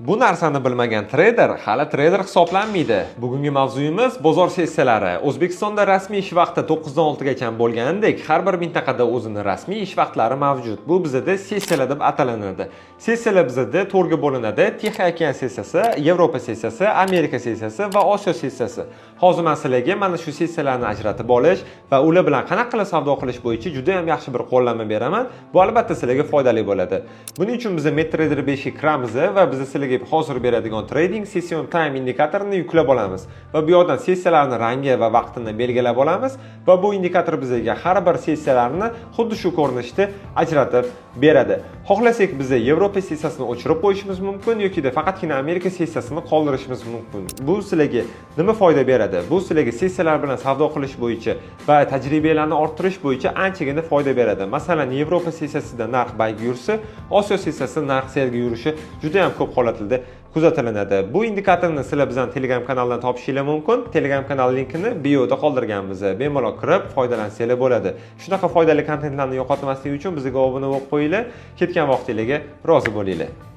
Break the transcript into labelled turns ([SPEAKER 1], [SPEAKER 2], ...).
[SPEAKER 1] Bu narsani bilmagan trader hali trader hisoblanmaydi. Bugungi mavzuyimiz bozor sessiyalari. O'zbekistonda rasmiy ish vaqti 9 dan 6 gacha bo'lganidek, har bir mintaqada o'zini rasmiy ish vaqtlari mavjud. Bu bizda sessiyalar deb atalanadi. Sessiyalar bizda to'rtga bo'linadi: Tixiy okean sessiyasi, Yevropa sessiyasi, Amerika sessiyasi va Osiyo sessiyasi. Hozir men sizlarga mana shu sessiyalarni ajratib olish va ular bilan qanaqa qilib savdo qilish bo'yicha juda ham yaxshi bir qo'llanma beraman. Bu albatta sizlarga foydali bo'ladi. Buning uchun biz MetaTrader 5 ga kiramiz va biz sizlarga hozir beradigan trading session time indikatorini yuklab olamiz va bu yerdan sessiyalarning rangi va vaqtini belgilab olamiz va bu indikator bizga har bir sessiyalarni xuddi shu ko'rinishda ajratib beradi. Xohlasak biz Yevropa sessiyasini o'chirib qo'yishimiz mumkin yoki faqatgina Amerika sessiyasini qoldirishimiz mumkin. Bu sizlarga nima foyda beradi? Bu sizlarga sessiyalar bilan savdo qilish bo'yicha va tajribalarni orttirish bo'yicha anchagina foyda beradi. Masalan, Yevropa sessiyasida narx bayga yursa, Osiyo sessiyasida narx selga yurishi juda ham ko'p holatlarda kuzatilinadi. Bu indikatorni sizlar bizning Telegram kanalidan topishingiz mumkin. Telegram kanal linkini bioda qoldirganmiz. Bemalol kirib foydalansanglar bo'ladi. Shunaqa foydali kontentlarni yo'qotmaslik uchun bizga obuna bo'lib qo'yinglar. Ketgan vaqtingizga rozi bo'linglar.